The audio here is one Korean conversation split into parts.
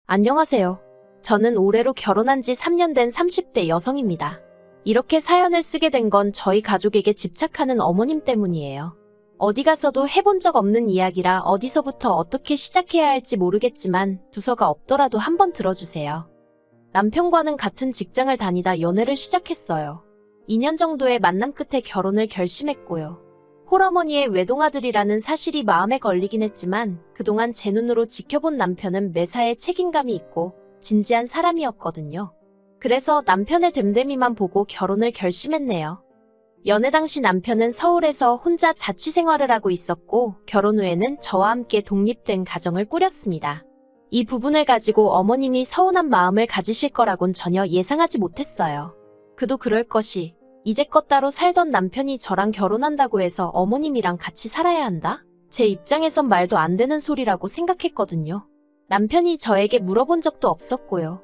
안녕하세요. 저는 올해로 결혼한 지 3년 된 30대 여성입니다. 이렇게 사연을 쓰게 된 건 저희 가족에게 집착하는 어머님 때문이에요. 어디 가서도 해본 적 없는 이야기라 어디서부터 어떻게 시작해야 할지 모르겠지만 두서가 없더라도 한번 들어주세요. 남편과는 같은 직장을 다니다 연애를 시작했어요. 2년 정도의 만남 끝에 결혼을 결심했고요. 홀어머니의 외동아들이라는 사실이 마음에 걸리긴 했지만 그동안 제 눈으로 지켜본 남편은 매사에 책임감이 있고 진지한 사람이었거든요. 그래서 남편의 됨됨이만 보고 결혼을 결심했네요. 연애 당시 남편은 서울에서 혼자 자취 생활을 하고 있었고 결혼 후에는 저와 함께 독립된 가정을 꾸렸습니다. 이 부분을 가지고 어머님이 서운한 마음을 가지실 거라곤 전혀 예상하지 못했어요. 그도 그럴 것이 이제껏 따로 살던 남편이 저랑 결혼한다고 해서 어머님이랑 같이 살아야 한다? 제 입장에선 말도 안 되는 소리라고 생각했거든요. 남편이 저에게 물어본 적도 없었고요.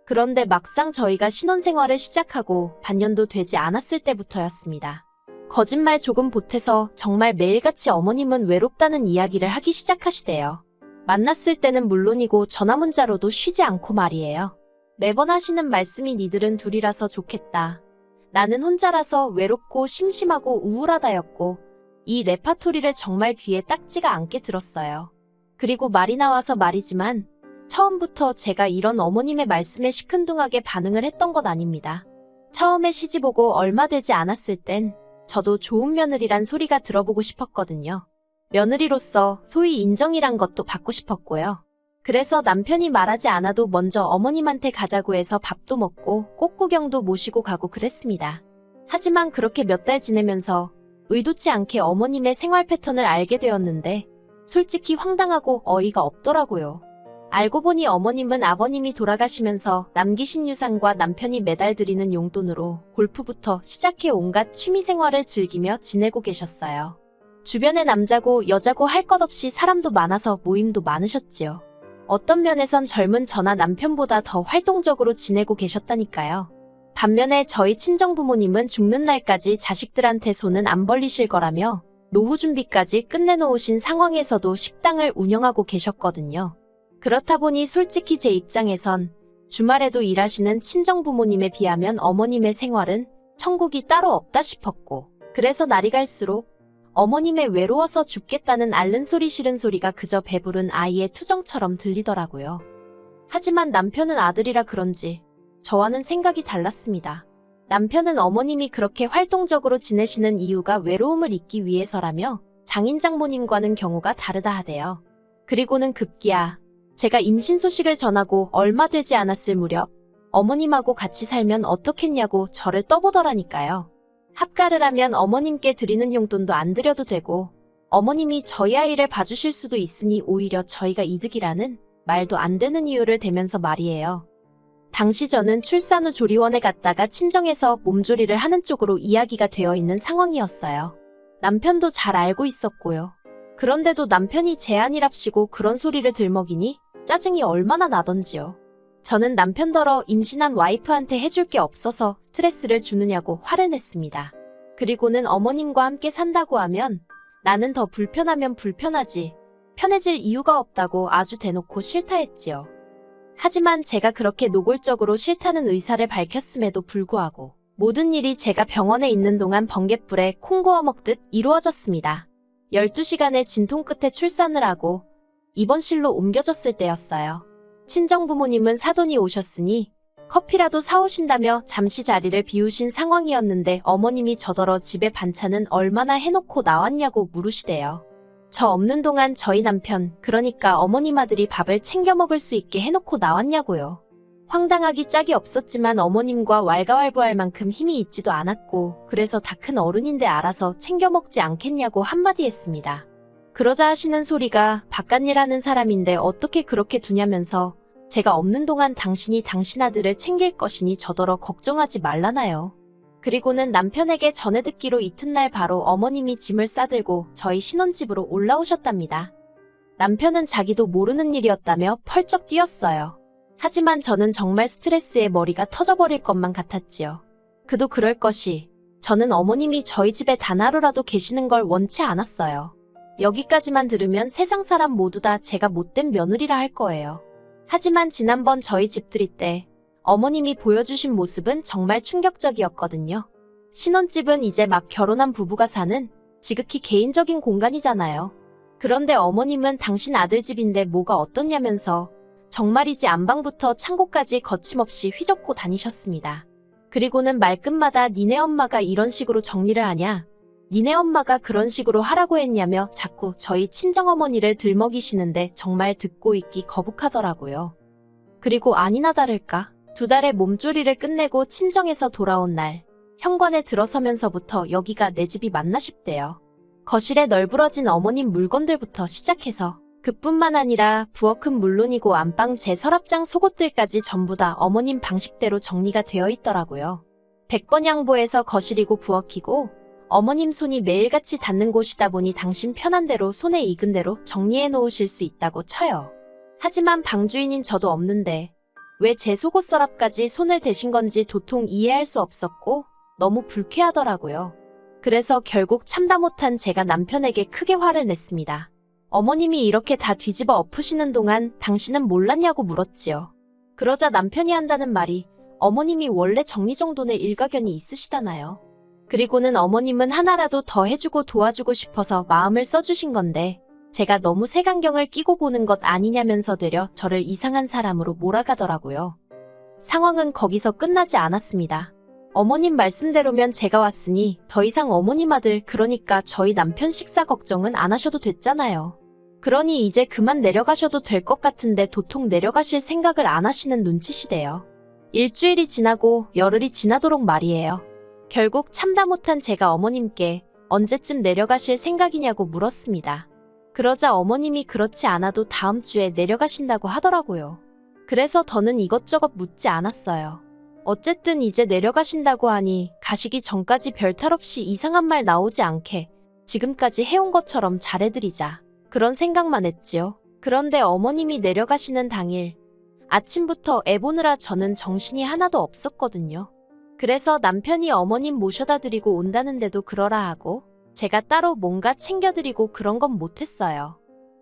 그런데 막상 저희가 신혼생활을 시작하고 반년도 되지 않았을 때부터였습니다. 거짓말 조금 보태서 정말 매일같이 어머님은 외롭다는 이야기를 하기 시작하시대요. 만났을 때는 물론이고 전화 문자로도 쉬지 않고 말이에요. 매번 하시는 말씀이 니들은 둘이라서 좋겠다. 나는 혼자라서 외롭고 심심하고 우울하다였고 이 레파토리를 정말 귀에 딱지가 않게 들었어요. 그리고 말이 나와서 말이지만 처음부터 제가 이런 어머님의 말씀에 시큰둥하게 반응을 했던 건 아닙니다. 처음에 시집오고 얼마 되지 않았을 땐 저도 좋은 며느리란 소리가 들어보고 싶었거든요. 며느리로서 소위 인정이란 것도 받고 싶었고요. 그래서 남편이 말하지 않아도 먼저 어머님한테 가자고 해서 밥도 먹고 꽃구경도 모시고 가고 그랬습니다. 하지만 그렇게 몇 달 지내면서 의도치 않게 어머님의 생활 패턴을 알게 되었는데 솔직히 황당하고 어이가 없더라고요. 알고 보니 어머님은 아버님이 돌아가시면서 남기신 유산과 남편이 매달 드리는 용돈으로 골프부터 시작해 온갖 취미생활을 즐기며 지내고 계셨어요. 주변에 남자고 여자고 할 것 없이 사람도 많아서 모임도 많으셨지요. 어떤 면에선 젊은 저나 남편보다 더 활동적으로 지내고 계셨다니까요. 반면에 저희 친정부모님은 죽는 날까지 자식들한테 손은 안 벌리실 거라며 노후 준비까지 끝내놓으신 상황에서도 식당을 운영하고 계셨거든요. 그렇다 보니 솔직히 제 입장에선 주말에도 일하시는 친정부모님에 비하면 어머님의 생활은 천국이 따로 없다 싶었고 그래서 날이 갈수록 어머님의 외로워서 죽겠다는 앓는 소리 싫은 소리가 그저 배부른 아이의 투정처럼 들리더라고요. 하지만 남편은 아들이라 그런지 저와는 생각이 달랐습니다. 남편은 어머님이 그렇게 활동적으로 지내시는 이유가 외로움을 잊기 위해서라며 장인 장모님과는 경우가 다르다 하대요. 그리고는 급기야 제가 임신 소식을 전하고 얼마 되지 않았을 무렵 어머님하고 같이 살면 어떻겠냐고 저를 떠보더라니까요. 합가를 하면 어머님께 드리는 용돈도 안 드려도 되고 어머님이 저희 아이를 봐주실 수도 있으니 오히려 저희가 이득이라는 말도 안 되는 이유를 대면서 말이에요. 당시 저는 출산 후 조리원에 갔다가 친정에서 몸조리를 하는 쪽으로 이야기가 되어 있는 상황이었어요. 남편도 잘 알고 있었고요. 그런데도 남편이 제안이랍시고 그런 소리를 들먹이니 짜증이 얼마나 나던지요. 저는 남편더러 임신한 와이프한테 해줄 게 없어서 스트레스를 주느냐고 화를 냈습니다. 그리고는 어머님과 함께 산다고 하면 나는 더 불편하면 불편하지 편해질 이유가 없다고 아주 대놓고 싫다 했지요. 하지만 제가 그렇게 노골적으로 싫다는 의사를 밝혔음에도 불구하고 모든 일이 제가 병원에 있는 동안 번갯불에 콩 구워 먹듯 이루어졌습니다. 12시간의 진통 끝에 출산을 하고 입원실로 옮겨졌을 때였어요. 친정부모님은 사돈이 오셨으니 커피라도 사오신다며 잠시 자리를 비우신 상황이었는데 어머님이 저더러 집에 반찬은 얼마나 해놓고 나왔냐고 물으시대요. 저 없는 동안 저희 남편, 그러니까 어머님 아들이 밥을 챙겨 먹을 수 있게 해놓고 나왔냐고요. 황당하기 짝이 없었지만 어머님과 왈가왈부할 만큼 힘이 있지도 않았고 그래서 다 큰 어른인데 알아서 챙겨 먹지 않겠냐고 한마디 했습니다. 그러자 하시는 소리가 바깥일 하는 사람인데 어떻게 그렇게 두냐면서 제가 없는 동안 당신이 당신 아들을 챙길 것이니 저더러 걱정하지 말라나요. 그리고는 남편에게 전해 듣기로 이튿날 바로 어머님이 짐을 싸들고 저희 신혼집으로 올라오셨답니다. 남편은 자기도 모르는 일이었다며 펄쩍 뛰었어요. 하지만 저는 정말 스트레스에 머리가 터져버릴 것만 같았지요. 그도 그럴 것이 저는 어머님이 저희 집에 단 하루라도 계시는 걸 원치 않았어요. 여기까지만 들으면 세상 사람 모두 다 제가 못된 며느리라 할 거예요. 하지만 지난번 저희 집들이 때 어머님이 보여주신 모습은 정말 충격적이었거든요. 신혼집은 이제 막 결혼한 부부가 사는 지극히 개인적인 공간이잖아요. 그런데 어머님은 당신 아들 집인데 뭐가 어떻냐면서 정말이지 안방부터 창고까지 거침없이 휘젓고 다니셨습니다. 그리고는 말끝마다 니네 엄마가 이런 식으로 정리를 하냐? 니네 엄마가 그런 식으로 하라고 했냐며 자꾸 저희 친정어머니를 들먹이시는데 정말 듣고 있기 거북하더라고요. 그리고 아니나 다를까 2달의 몸조리를 끝내고 친정에서 돌아온 날 현관에 들어서면서부터 여기가 내 집이 맞나 싶대요. 거실에 널브러진 어머님 물건들부터 시작해서 그뿐만 아니라 부엌은 물론이고 안방 제 서랍장 속옷들까지 전부 다 어머님 방식대로 정리가 되어 있더라고요. 100번 양보해서 거실이고 부엌이고 어머님 손이 매일같이 닿는 곳이다 보니 당신 편한 대로 손에 익은 대로 정리해 놓으실 수 있다고 쳐요. 하지만 방주인인 저도 없는데 왜 제 속옷 서랍까지 손을 대신 건지 도통 이해할 수 없었고 너무 불쾌하더라고요. 그래서 결국 참다 못한 제가 남편에게 크게 화를 냈습니다. 어머님이 이렇게 다 뒤집어 엎으시는 동안 당신은 몰랐냐고 물었지요. 그러자 남편이 한다는 말이 어머님이 원래 정리정돈에 일가견이 있으시다나요. 그리고는 어머님은 하나라도 더 해주고 도와주고 싶어서 마음을 써주신 건데 제가 너무 색안경을 끼고 보는 것 아니냐면서 되려 저를 이상한 사람으로 몰아가더라고요. 상황은 거기서 끝나지 않았습니다. 어머님 말씀대로면 제가 왔으니 더 이상 어머님 아들 그러니까 저희 남편 식사 걱정은 안 하셔도 됐잖아요. 그러니 이제 그만 내려가셔도 될 것 같은데 도통 내려가실 생각을 안 하시는 눈치시대요. 일주일이 지나고 열흘이 지나도록 말이에요. 결국 참다 못한 제가 어머님께 언제쯤 내려가실 생각이냐고 물었습니다. 그러자 어머님이 그렇지 않아도 다음 주에 내려가신다고 하더라고요. 그래서 더는 이것저것 묻지 않았어요. 어쨌든 이제 내려가신다고 하니 가시기 전까지 별탈 없이 이상한 말 나오지 않게 지금까지 해온 것처럼 잘해드리자. 그런 생각만 했지요. 그런데 어머님이 내려가시는 당일 아침부터 애 보느라 저는 정신이 하나도 없었거든요. 그래서 남편이 어머님 모셔다 드리고 온다는데도 그러라 하고 제가 따로 뭔가 챙겨드리고 그런 건 못했어요.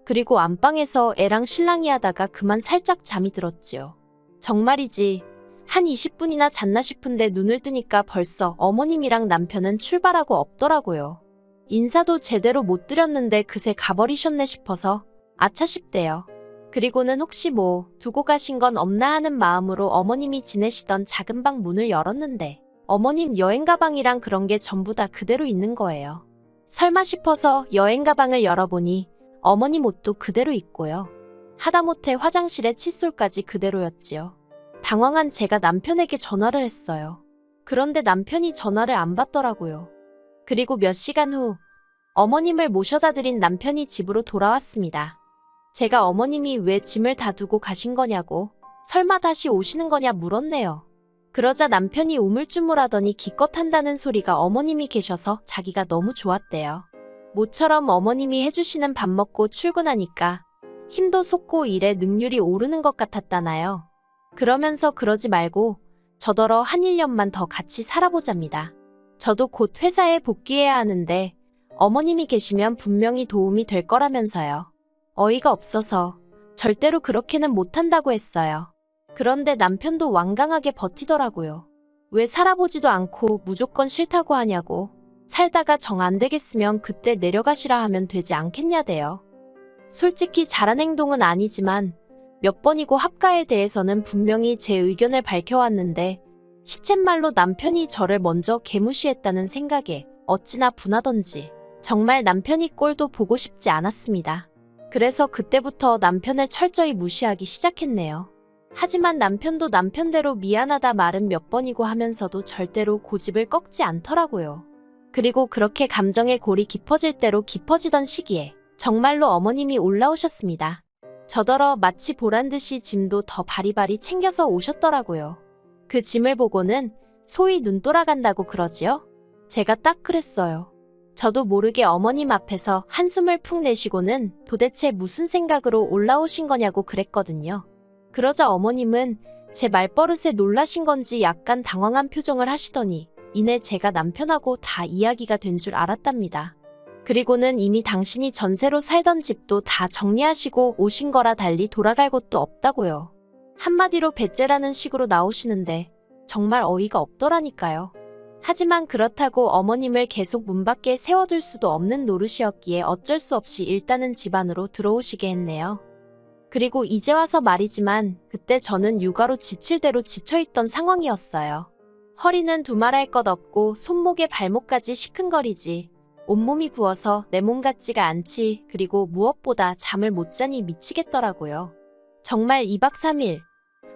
그리고 안방에서 애랑 신랑이 하다가 그만 살짝 잠이 들었지요. 정말이지 한 20분이나 잤나 싶은데 눈을 뜨니까 벌써 어머님이랑 남편은 출발하고 없더라고요. 인사도 제대로 못 드렸는데 그새 가버리셨네 싶어서 아차 싶대요. 그리고는 혹시 뭐 두고 가신 건 없나 하는 마음으로 어머님이 지내시던 작은 방 문을 열었는데 어머님 여행 가방이랑 그런 게 전부 다 그대로 있는 거예요. 설마 싶어서 여행 가방을 열어보니 어머님 옷도 그대로 있고요. 하다못해 화장실에 칫솔까지 그대로였지요. 당황한 제가 남편에게 전화를 했어요. 그런데 남편이 전화를 안 받더라고요. 그리고 몇 시간 후 어머님을 모셔다 드린 남편이 집으로 돌아왔습니다. 제가 어머님이 왜 짐을 다 두고 가신 거냐고 설마 다시 오시는 거냐 물었네요. 그러자 남편이 우물쭈물하더니 기껏 한다는 소리가 어머님이 계셔서 자기가 너무 좋았대요. 모처럼 어머님이 해주시는 밥 먹고 출근하니까 힘도 솟고 일에 능률이 오르는 것 같았다나요. 그러면서 그러지 말고 저더러 한 1년만 더 같이 살아보잡니다. 저도 곧 회사에 복귀해야 하는데 어머님이 계시면 분명히 도움이 될 거라면서요. 어이가 없어서 절대로 그렇게는 못한다고 했어요. 그런데 남편도 완강하게 버티더라고요. 왜 살아보지도 않고 무조건 싫다고 하냐고. 살다가 정 안 되겠으면 그때 내려가시라 하면 되지 않겠냐대요. 솔직히 잘한 행동은 아니지만 몇 번이고 합가에 대해서는 분명히 제 의견을 밝혀왔는데 시쳇말로 남편이 저를 먼저 개무시했다는 생각에 어찌나 분하던지 정말 남편이 꼴도 보고 싶지 않았습니다. 그래서 그때부터 남편을 철저히 무시하기 시작했네요. 하지만 남편도 남편대로 미안하다 말은 몇 번이고 하면서도 절대로 고집을 꺾지 않더라고요. 그리고 그렇게 감정의 골이 깊어질 대로 깊어지던 시기에 정말로 어머님이 올라오셨습니다. 저더러 마치 보란듯이 짐도 더 바리바리 챙겨서 오셨더라고요. 그 짐을 보고는 소위 눈 돌아간다고 그러지요? 제가 딱 그랬어요. 저도 모르게 어머님 앞에서 한숨을 푹 내쉬고는 도대체 무슨 생각으로 올라오신 거냐고 그랬거든요. 그러자 어머님은 제 말버릇에 놀라신 건지 약간 당황한 표정을 하시더니 이내 제가 남편하고 다 이야기가 된 줄 알았답니다. 그리고는 이미 당신이 전세로 살던 집도 다 정리하시고 오신 거라 달리 돌아갈 곳도 없다고요. 한마디로 배째라는 식으로 나오시는데 정말 어이가 없더라니까요. 하지만 그렇다고 어머님을 계속 문 밖에 세워둘 수도 없는 노릇이었기에 어쩔 수 없이 일단은 집 안으로 들어오시게 했네요. 그리고 이제 와서 말이지만 그때 저는 육아로 지칠 대로 지쳐있던 상황이었어요. 허리는 두말할 것 없고 손목에 발목까지 시큰거리지. 온몸이 부어서 내 몸 같지가 않지. 그리고 무엇보다 잠을 못 자니 미치겠더라고요. 정말 2박 3일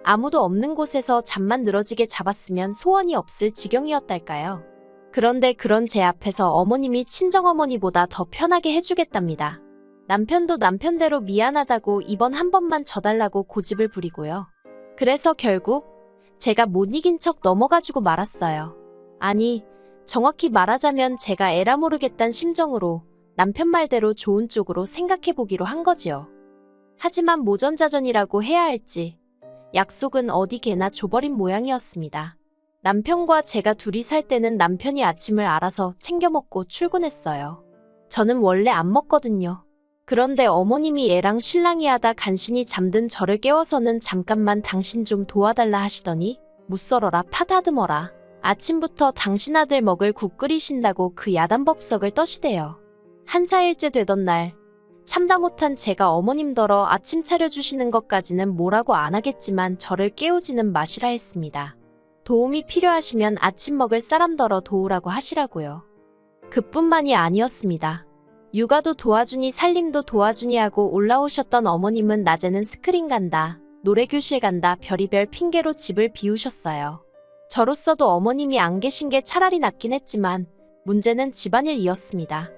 아무도 없는 곳에서 잠만 늘어지게 잡았으면 소원이 없을 지경이었달까요. 그런데 그런 제 앞에서 어머님이 친정어머니보다 더 편하게 해주겠답니다. 남편도 남편대로 미안하다고 이번 한 번만 져달라고 고집을 부리고요. 그래서 결국 제가 못 이긴 척 넘어가지고 말았어요. 아니, 정확히 말하자면 제가 에라 모르겠단 심정으로 남편 말대로 좋은 쪽으로 생각해보기로 한 거지요. 하지만 모전자전이라고 해야 할지 약속은 어디 개나 줘버린 모양이었습니다. 남편과 제가 둘이 살 때는 남편이 아침을 알아서 챙겨 먹고 출근했어요. 저는 원래 안 먹거든요. 그런데 어머님이 애랑 신랑이 하다 간신히 잠든 저를 깨워서는 잠깐만 당신 좀 도와달라 하시더니 무썰어라 파다듬어라. 아침부터 당신 아들 먹을 국 끓이신다고 그 야단법석을 떠시대요. 한 4일째 되던 날 참다 못한 제가 어머님더러 아침 차려주시는 것까지는 뭐라고 안 하겠지만 저를 깨우지는 마시라 했습니다. 도움이 필요하시면 아침 먹을 사람더러 도우라고 하시라고요. 그뿐만이 아니었습니다. 육아도 도와주니 살림도 도와주니 하고 올라오셨던 어머님은 낮에는 스크린 간다, 노래교실 간다 별의별 핑계로 집을 비우셨어요. 저로서도 어머님이 안 계신 게 차라리 낫긴 했지만 문제는 집안일이었습니다.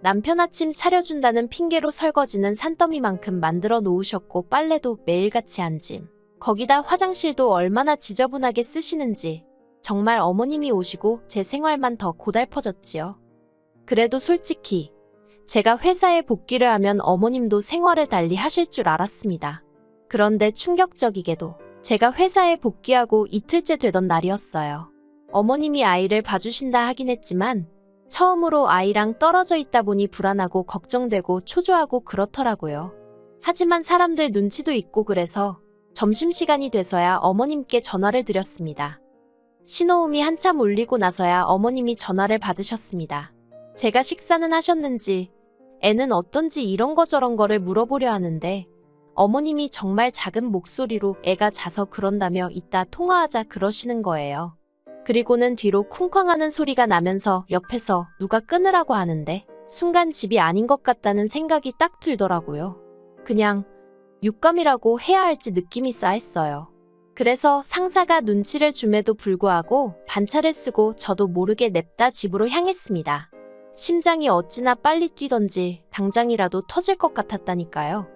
남편 아침 차려준다는 핑계로 설거지는 산더미만큼 만들어 놓으셨고 빨래도 매일같이 한 짐. 거기다 화장실도 얼마나 지저분하게 쓰시는지 정말 어머님이 오시고 제 생활만 더 고달퍼졌지요. 그래도 솔직히 제가 회사에 복귀를 하면 어머님도 생활을 달리 하실 줄 알았습니다. 그런데 충격적이게도 제가 회사에 복귀하고 이틀째 되던 날이었어요. 어머님이 아이를 봐주신다 하긴 했지만 처음으로 아이랑 떨어져 있다 보니 불안하고 걱정되고 초조하고 그렇더라고요. 하지만 사람들 눈치도 있고 그래서 점심시간이 돼서야 어머님께 전화를 드렸습니다. 신호음이 한참 울리고 나서야 어머님이 전화를 받으셨습니다. 제가 식사는 하셨는지, 애는 어떤지 이런 거 저런 거를 물어보려 하는데 어머님이 정말 작은 목소리로 애가 자서 그런다며 이따 통화하자 그러시는 거예요. 그리고는 뒤로 쿵쾅하는 소리가 나면서 옆에서 누가 끊으라고 하는데 순간 집이 아닌 것 같다는 생각이 딱 들더라고요. 그냥 육감이라고 해야 할지 느낌이 싸했어요. 그래서 상사가 눈치를 줌에도 불구하고 반차를 쓰고 저도 모르게 냅다 집으로 향했습니다. 심장이 어찌나 빨리 뛰던지 당장이라도 터질 것 같았다니까요.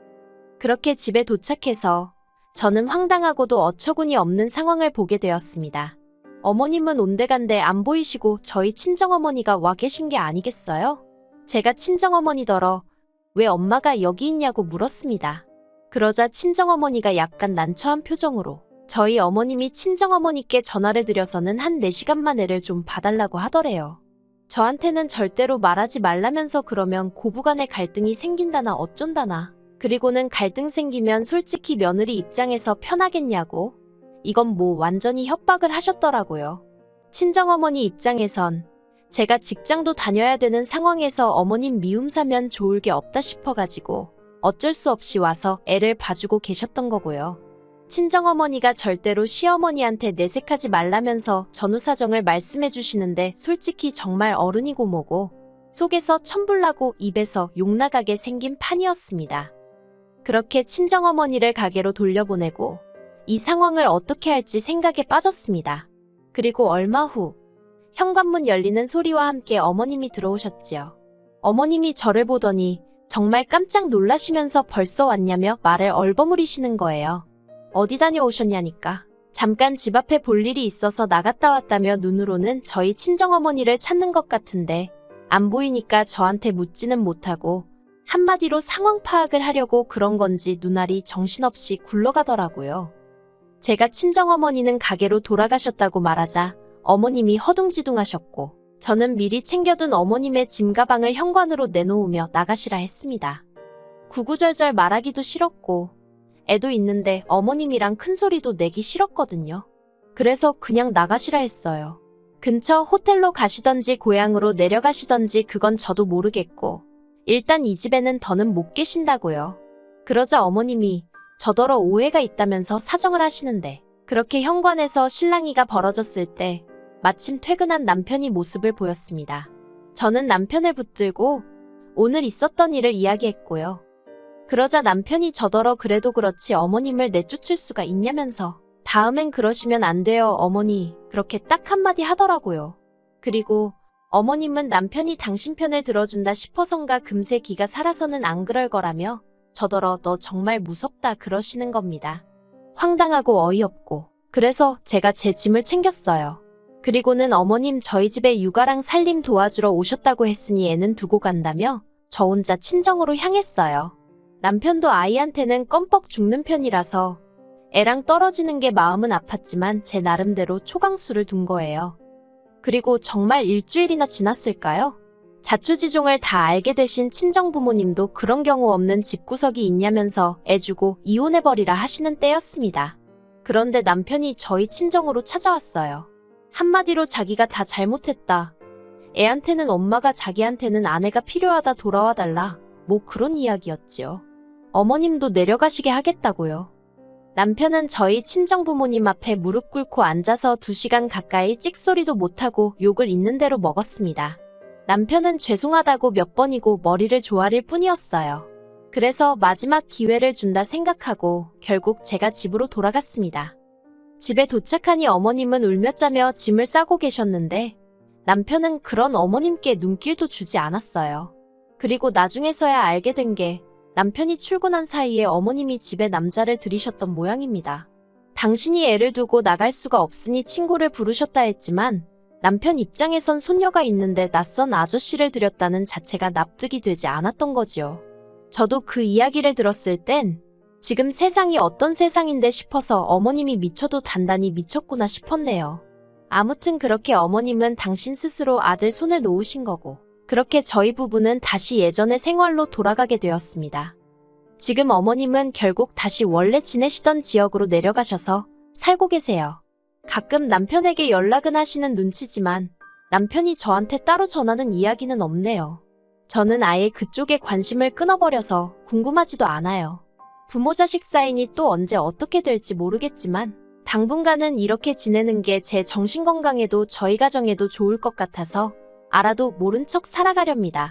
그렇게 집에 도착해서 저는 황당하고도 어처구니 없는 상황을 보게 되었습니다. 어머님은 온데간데 안 보이시고 저희 친정어머니가 와 계신 게 아니겠어요? 제가 친정어머니더러 왜 엄마가 여기 있냐고 물었습니다. 그러자 친정어머니가 약간 난처한 표정으로 저희 어머님이 친정어머니께 전화를 드려서는 한 4시간만 애를 좀 봐달라고 하더래요. 저한테는 절대로 말하지 말라면서 그러면 고부간의 갈등이 생긴다나 어쩐다나. 그리고는 갈등 생기면 솔직히 며느리 입장에서 편하겠냐고. 이건 뭐 완전히 협박을 하셨더라고요. 친정어머니 입장에선 제가 직장도 다녀야 되는 상황에서 어머님 미움 사면 좋을 게 없다 싶어가지고 어쩔 수 없이 와서 애를 봐주고 계셨던 거고요. 친정어머니가 절대로 시어머니한테 내색하지 말라면서 전후 사정을 말씀해 주시는데 솔직히 정말 어른이고 뭐고 속에서 천불나고 입에서 욕 나가게 생긴 판이었습니다. 그렇게 친정어머니를 가게로 돌려보내고 이 상황을 어떻게 할지 생각에 빠졌습니다. 그리고 얼마 후 현관문 열리는 소리와 함께 어머님이 들어오셨지요. 어머님이 저를 보더니 정말 깜짝 놀라시면서 벌써 왔냐며 말을 얼버무리시는 거예요. 어디 다녀오셨냐니까. 잠깐 집 앞에 볼 일이 있어서 나갔다 왔다며 눈으로는 저희 친정어머니를 찾는 것 같은데 안 보이니까 저한테 묻지는 못하고 한마디로 상황 파악을 하려고 그런 건지 눈알이 정신없이 굴러가더라고요. 제가 친정어머니는 가게로 돌아가셨다고 말하자 어머님이 허둥지둥하셨고 저는 미리 챙겨둔 어머님의 짐 가방을 현관으로 내놓으며 나가시라 했습니다. 구구절절 말하기도 싫었고 애도 있는데 어머님이랑 큰 소리도 내기 싫었거든요. 그래서 그냥 나가시라 했어요. 근처 호텔로 가시던지 고향으로 내려가시던지 그건 저도 모르겠고 일단 이 집에는 더는 못 계신다고요. 그러자 어머님이 저더러 오해가 있다면서 사정을 하시는데 그렇게 현관에서 실랑이가 벌어졌을 때 마침 퇴근한 남편이 모습을 보였습니다. 저는 남편을 붙들고 오늘 있었던 일을 이야기했고요. 그러자 남편이 저더러 그래도 그렇지 어머님을 내쫓을 수가 있냐면서 다음엔 그러시면 안 돼요 어머니 그렇게 딱 한마디 하더라고요. 그리고 어머님은 남편이 당신 편을 들어준다 싶어선가 금세 기가 살아서는 안 그럴 거라며 저더러 너 정말 무섭다 그러시는 겁니다. 황당하고 어이없고 그래서 제가 제 짐을 챙겼어요. 그리고는 어머님 저희 집에 육아랑 살림 도와주러 오셨다고 했으니 애는 두고 간다며 저 혼자 친정으로 향했어요. 남편도 아이한테는 껌뻑 죽는 편이라서 애랑 떨어지는 게 마음은 아팠지만 제 나름대로 초강수를 둔 거예요. 그리고 정말 일주일이나 지났을까요? 자초지종을 다 알게 되신 친정부모님도 그런 경우 없는 집구석이 있냐면서 애 주고 이혼해버리라 하시는 때였습니다. 그런데 남편이 저희 친정으로 찾아왔어요. 한마디로 자기가 다 잘못했다. 애한테는 엄마가 자기한테는 아내가 필요하다 돌아와 달라. 뭐 그런 이야기였지요. 어머님도 내려가시게 하겠다고요. 남편은 저희 친정부모님 앞에 무릎 꿇고 앉아서 2시간 가까이 찍소리도 못하고 욕을 있는 대로 먹었습니다. 남편은 죄송하다고 몇 번이고 머리를 조아릴 뿐이었어요. 그래서 마지막 기회를 준다 생각하고 결국 제가 집으로 돌아갔습니다. 집에 도착하니 어머님은 울며 짜며 짐을 싸고 계셨는데 남편은 그런 어머님께 눈길도 주지 않았어요. 그리고 나중에서야 알게 된 게 남편이 출근한 사이에 어머님이 집에 남자를 들이셨던 모양입니다. 당신이 애를 두고 나갈 수가 없으니 친구를 부르셨다 했지만 남편 입장에선 손녀가 있는데 낯선 아저씨를 들였다는 자체가 납득이 되지 않았던 거지요. 저도 그 이야기를 들었을 땐 지금 세상이 어떤 세상인데 싶어서 어머님이 미쳐도 단단히 미쳤구나 싶었네요. 아무튼 그렇게 어머님은 당신 스스로 아들 손을 놓으신 거고 그렇게 저희 부부는 다시 예전의 생활로 돌아가게 되었습니다. 지금 어머님은 결국 다시 원래 지내시던 지역으로 내려가셔서 살고 계세요. 가끔 남편에게 연락은 하시는 눈치지만 남편이 저한테 따로 전하는 이야기는 없네요. 저는 아예 그쪽에 관심을 끊어버려서 궁금하지도 않아요. 부모 자식 사이니 또 언제 어떻게 될지 모르겠지만 당분간은 이렇게 지내는 게 제 정신건강에도 저희 가정에도 좋을 것 같아서 알아도 모른 척 살아가렵니다.